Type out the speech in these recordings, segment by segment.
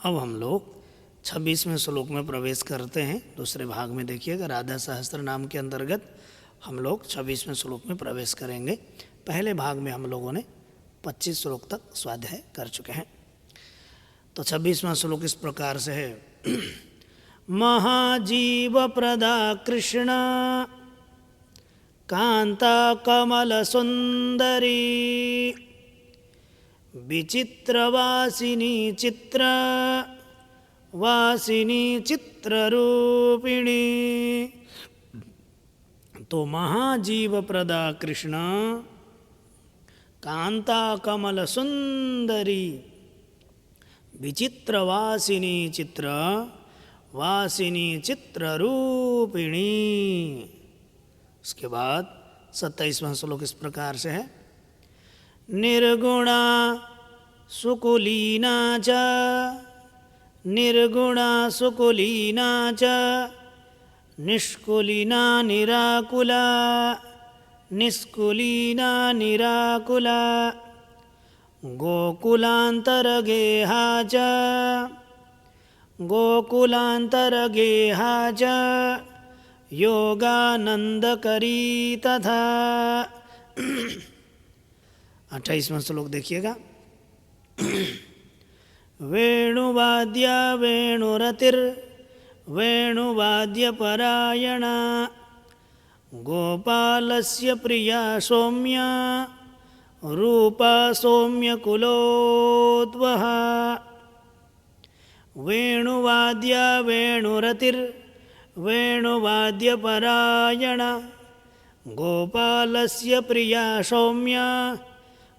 अब हम लोग 26वें श्लोक में प्रवेश करते हैं। दूसरे भाग में देखिएगा, राधा सहस्त्र नाम के अंतर्गत हम लोग 26वें श्लोक में प्रवेश करेंगे। पहले भाग में हम लोगों ने 25 श्लोक तक स्वाध्याय कर चुके हैं। तो 26वां श्लोक इस प्रकार से है। महाजीव प्रदा कृष्ण कांता कमल सुंदरी विचित्रवासिनी चित्र वासिनी चित्ररूपिणी। तो महाजीव प्रदा कृष्ण कांता कमल सुंदरी विचित्रवासिनी चित्र वासिनी चित्ररूपिणी। उसके बाद 27वां श्लोक इस प्रकार से है। निर्गुणा सुकुलीना च निर्गुणा सुकुलीना च निष्कुलीना निराकुला निष्कुलीना निराकुला गोकुलांतरगेहा च गोकुलांतरगेहा च योगानंदकरी तथा। 28वां श्लोक देखिएगा। वेणुवाद्य वेणुरतिर् वेणुवाद्यपरायणा गोपालस्य प्रिया सौम्या रूपा सौम्यकुलोद्वः। वेणुवाद्य वेणुरतिर् वेणुवाद्यपरायणा गोपालस्य प्रिया सौम्या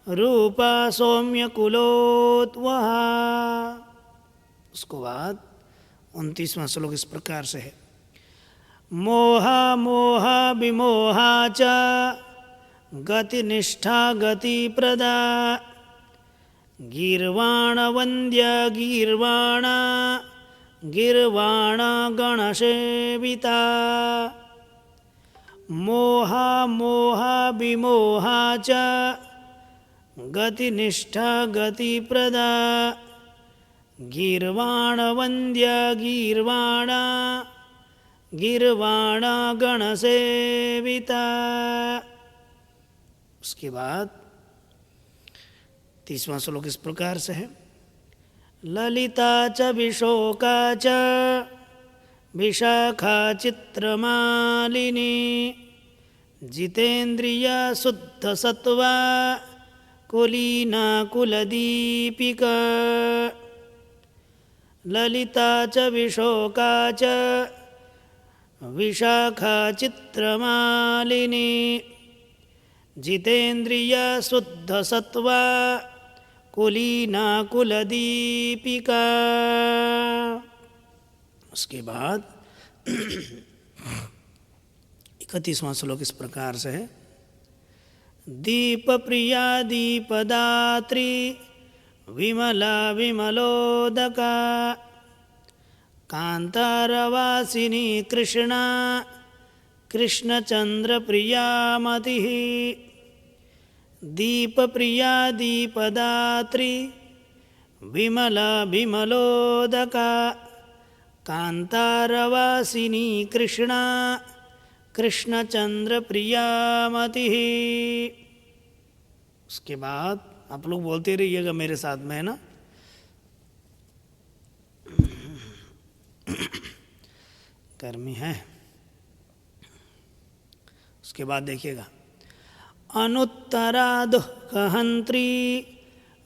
रूपा सौम्यकुलोद्वः। उसको बाद 29वां श्लोक इस प्रकार से है। मोहा मोहा विमोहा च गतिनिष्ठा गतिप्रदा गीर्वाण वन्द्य गीर्वाण गीर्वाण गणसेविता। मोहा मोहा विमोहा च गतिनिष्ठा गतिप्रदा गीर्वाण वन्द्य गीर्वाण गीर्वाण गणसेविता। उसके बाद 30वां श्लोक इस प्रकार से है। ललिता च विशोका च विशाखा चित्रमालिनी जितेन्द्रिया शुद्ध सत्वा कुलीना कुलदीपिका। ललिता च विशोका च विशाखा चित्रमालिनी जितेन्द्रिया शुद्ध सत्वा कुलीना कुलदीपिका। उसके बाद 31वां श्लोक इस प्रकार से है। दीप प्रिया दीपदात्री विमला विमलोदका कांतारवासिनी कृष्णा कृष्णचंद्र प्रिया मतिः। दीप प्रिया दीपदात्री विमला विमलोदका कांतारवासिनी कृष्णा कृष्णचंद्र प्रिया मतिः। उसके बाद आप लोग बोलते रहिएगा मेरे साथ में, है ना। गर्मी है। उसके बाद देखिएगा। अनुत्तरा दुःखहंत्री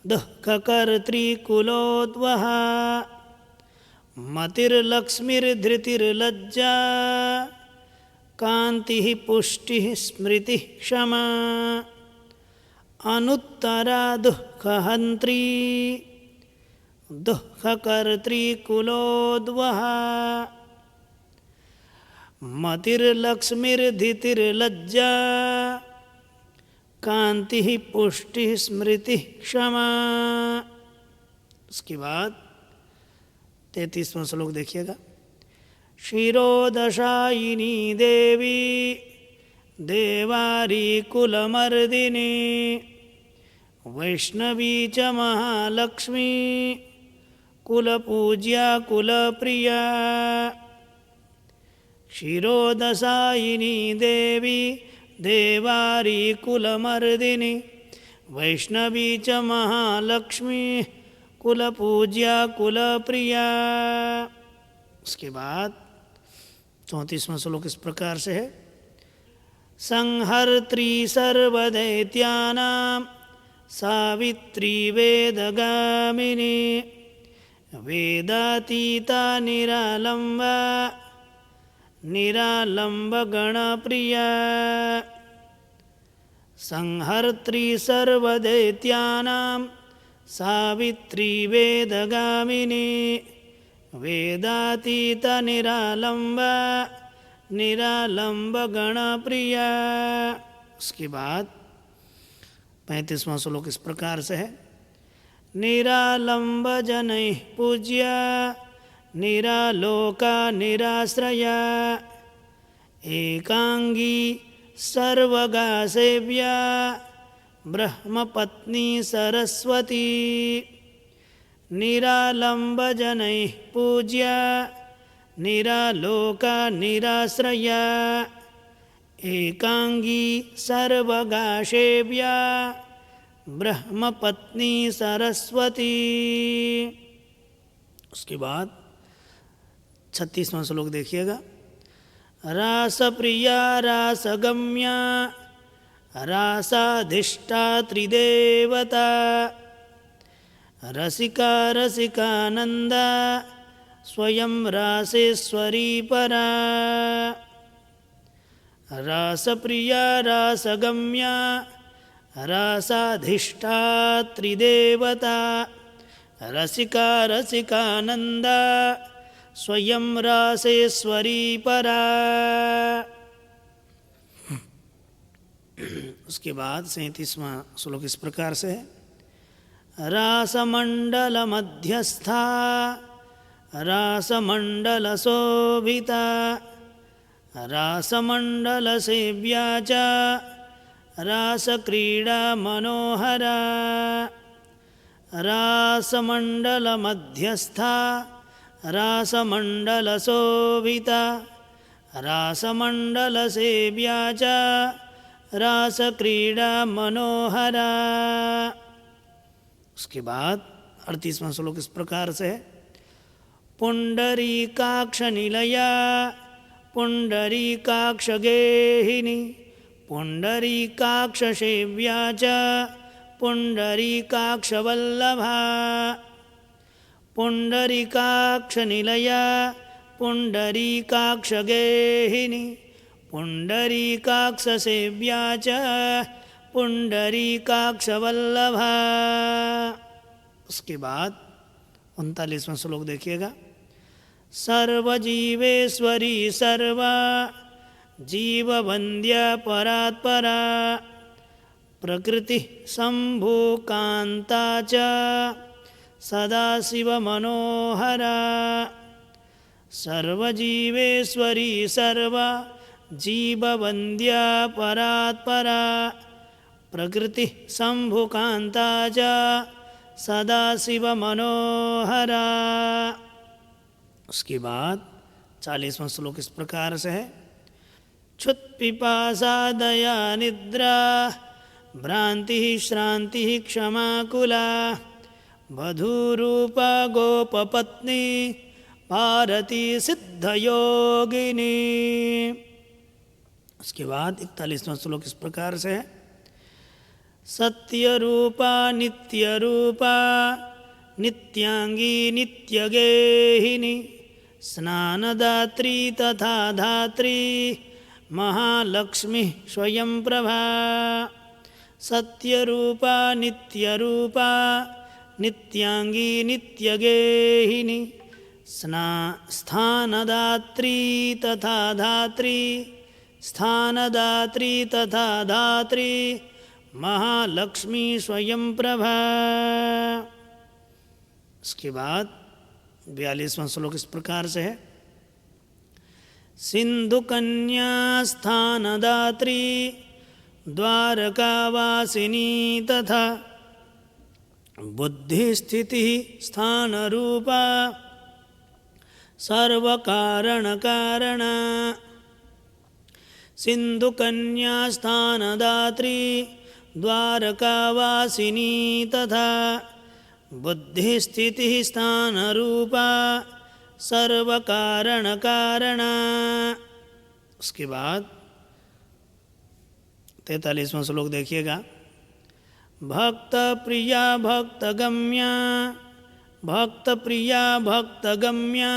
दुःखकर्त्री कुलोद्वः मतिर्लक्ष्मीर्धृतिर्लज्जा कांतिः पुष्टिः स्मृतिः क्षमा। अनुत्तरा दुःखहंत्री दुःखकर्त्री कुलोद्वः मतिर्लक्ष्मीर्धृतिर्लज्जा कांतिः पुष्टिः स्मृतिः क्षमा। उसके बाद 33वां श्लोक देखिएगा। क्षीरोदशायिनी देवी देवारी कुलमर्दिनी वैष्णवी च महालक्ष्मी कुलपूज्या कुलप्रिया क्षीरोदशायिनी देवी देवारी कुलमर्दिनी वैष्णवी च महालक्ष्मी कुलपूज्या कुलप्रिया। उसके बाद 34वां श्लोक इस प्रकार से है। संहर्त्री सर्वदैत्यानां सावित्री वेदगामिनी वेदातीता निरालंबा निरालंबगणप्रिया। संहर्त्री सर्वदैत्यानां सावित्री वेदगामिनी वेदातीता निरालंबा निरालंबगणप्रिया। उसके बाद 35वां श्लोक इस प्रकार से है। निरालंब जनैः पूज्या निरालोका निराश्रया एकांगी सर्वगा सेव्या ब्रह्मपत्नी सरस्वती। निरालंब जनैः पूज्या निरालोका निराश्रया एकांगी सर्वगा सेव्या ब्रह्मपत्नी सरस्वती। उसके बाद 36वां श्लोक देखिएगा। रासप्रिया रासगम्या रासाधिष्ठा त्रिदेवता रसिका रसिकानंदा स्वयं रासेश्वरी परा। रासप्रिया रासगम्या रासाधिष्ठा त्रिदेवता रसिका रसिकानंदा स्वयं रासेश्वरी परा। उसके बाद 37वां श्लोक इस प्रकार से है। रासमंडल मध्यस्था रासमंडल शोभिता रासमंडल सेव्या च रासक्रीडा मनोहरा। रासमंडल मध्यस्था रासमंडल शोभिता रासमंडल सेव्या च रासक्रीडा मनोहरा। उसके बाद 38वां श्लोक इस प्रकार से है। पुंडरीकाक्ष निलया पुंडरीकाक्ष गेहिनी पुंडरीकाक्ष सेव्या च पुंडरीकाक्ष वल्लभा। पुंडरीकाक्ष निलया पुंडरीकाक्ष गेहिनी पुंडरीकाक्ष सेव्या च पुंडरीकाक्ष वल्लभा। उसके बाद 39वां श्लोक देखिएगा। सर्वजीवेश्वरी सर्वा जीववन्द्या परात्परा प्रकृति शंभुकांता च सदाशिव मनोहरा। सर्वजीवेश्वरी सर्वा जीववन्द्या परात्परा प्रकृति शंभुकांता च सदाशिव मनोहरा। उसके बाद 40वां श्लोक इस प्रकार से है। क्षुत्पिपासा दया निद्रा भ्रांति श्रांति क्षमाकुला वधूरूपा गोपपत्नी भारती सिद्धयोगिनी। उसके बाद 41वां श्लोक इस प्रकार से है। सत्यरूपा नित्यरूपा नित्यांगी नित्यगेहिनी स्नानदात्री तथा धात्री महालक्ष्मी स्वयं प्रभा। सत्यरूपा नित्यरूपा नित्यांगी नित्यगेहिनी स्थानदात्री तथा धात्री स्थानदात्री तथा धात्री महालक्ष्मी स्वयं प्रभा। उसके बाद 42वां श्लोक इस प्रकार से है। सिंधु कन्या स्थानदात्री द्वारकावासिनी तथा बुद्धिस्थितिः स्थानरूपा सर्वकारणकारणा सिन्धुकन्या स्थानदात्री द्वारकावासिनी तथा बुद्धिस्थितिः स्थानरूपा सर्वकारणकारणा। उसके बाद 43वां श्लोक देखिएगा। भक्त प्रिया भक्तगम्या भक्तप्रिया भक्तगम्या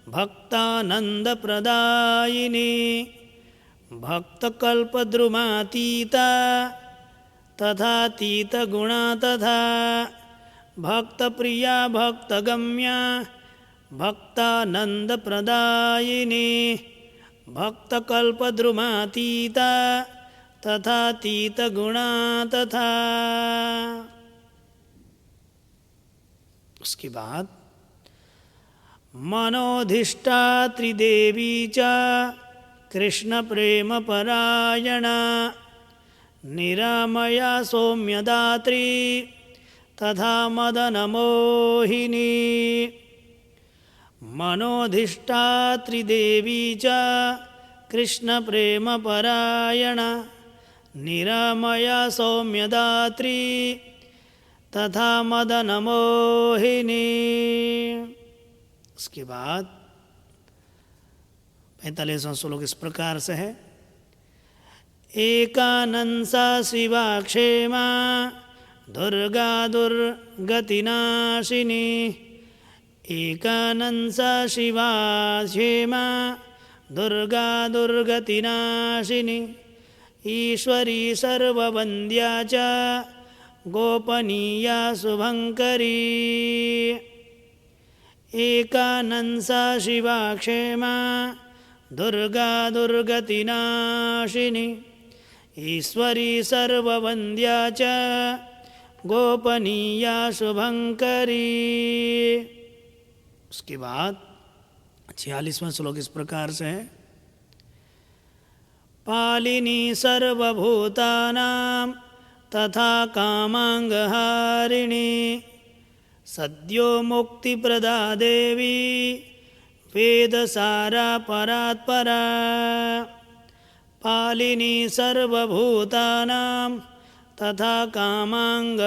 भक्तानंद प्रदायिनी भक्तकल्पद्रुमातीता तथातीत गुणा तथा भक्तप्रिया भक्तगम्या भक्तानंद प्रदायिनी भक्तकल्पद्रुमातीता तथातीत गुणा तथा। उसके बाद मनोधिष्ठा त्रिदेवी च कृष्ण प्रेम परायणा निरामया सौम्यदात्री तथा मदन मोहिनी मनोधिष्ठा त्रिदेवी च कृष्ण प्रेम परायणा निरामया सौम्यदात्री तथा मदन मोहिनी। उसके बाद 45वां श्लोक इस प्रकार से है। एकानंसा शिवा क्षेमा दुर्गा दुर्गतिनाशिनी एकानंसा शिवा क्षेमा दुर्गा दुर्गतिनाशिनी ईश्वरी सर्ववन्द्या च गोपनीया शुभंकरी एकानंसा शिवा क्षेमा दुर्गा दुर्गतिनाशिनी ईश्वरी सर्ववन्द्या च गोपनीया शुभंकरी। उसके बाद 46वां श्लोक इस प्रकार से है। पालिनी सर्वभूतानां तथा कामांगहारिणी सद्यो मुक्तिप्रदा देवी वेदसारा परात्परा पालिनी सर्वभूतानां तथा कामांगहारिणी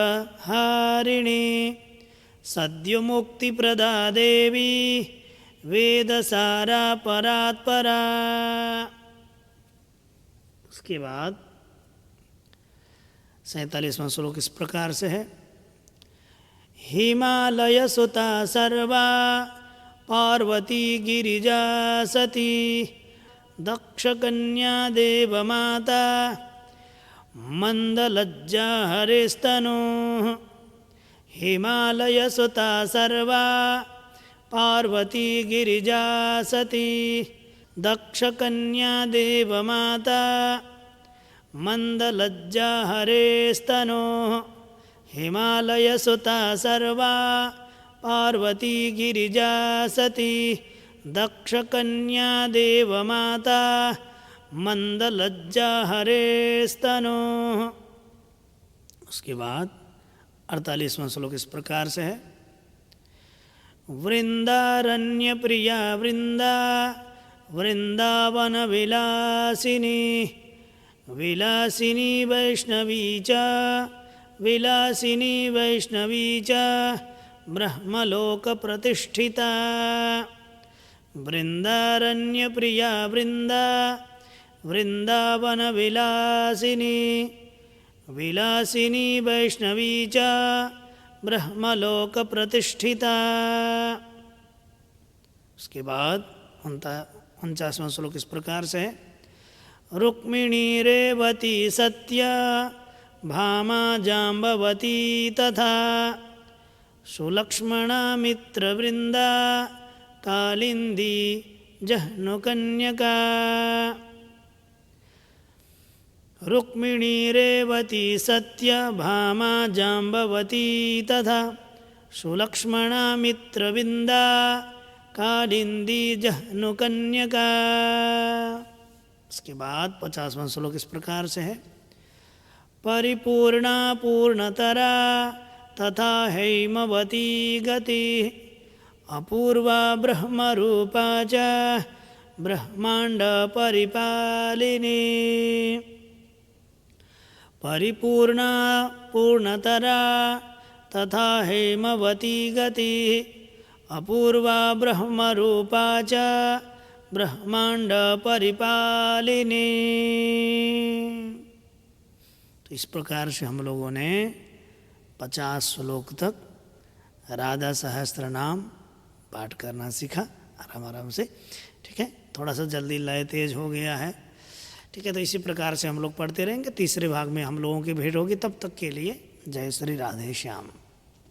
सद्यो मुक्तिप्रदा देवी वेदसारा परात्परा। उसके बाद 47वां श्लोक इस प्रकार से है। हिमालय सुता सर्वा पार्वती गिरिजा सती दक्षकन्या देवमाता मंदलज्जा हरिस्तनु हिमालय सुता सर्वा पार्वती गिरिजा सती दक्षकन्या देवमाता मंदलज्जा हरेस्तनो हिमालय सुता सर्वा पार्वती गिरिजा सती दक्षकन्या देवमाता मंदलज्जा हरेस्तनो। उसके बाद 48वां श्लोक इस प्रकार से है। वृंदारण्य प्रिया वृंदा वृंदावन विलासिनी विलासिनी वैष्णवी च विलासिनी वैष्णवी च ब्रह्मलोक प्रतिष्ठिता वृंदारण्य प्रिया वृंदा वृंदावन विलासिनी विलासिनी वैष्णवी च ब्रह्मलोक प्रतिष्ठिता। उसके बाद 49वां श्लोक इस प्रकार से है। रुक्मिणी रेवती सत्या भामा जाम्बवती तथा सुलक्ष्मणा मित्रवृंदा कालिंदी जह्नुकन्यका रुक्मिणी रेवती सत्य भामा जाम्बवती तथा सुलक्ष्मणा मित्रवृंदा कालिंदी जह्नुकन्यका। उसके बाद 50वां श्लोक इस प्रकार से है। परिपूर्णा पूर्णतरा तथा हैमवती गतिः अपूर्वा ब्रह्मरूपा च ब्रह्माण्ड परिपालिनी परिपूर्णा पूर्णतरा तथा हैमवती गतिः अपूर्वा ब्रह्मरूपा च ब्रह्माण्ड परिपालिनी। तो इस प्रकार से हम लोगों ने 50 श्लोक तक राधा सहस्त्र नाम पाठ करना सीखा आराम आराम से। ठीक है, थोड़ा सा जल्दी लय तेज हो गया है। ठीक है, तो इसी प्रकार से हम लोग पढ़ते रहेंगे। तीसरे भाग में हम लोगों की भेंट होगी, तब तक के लिए जय श्री राधे श्याम।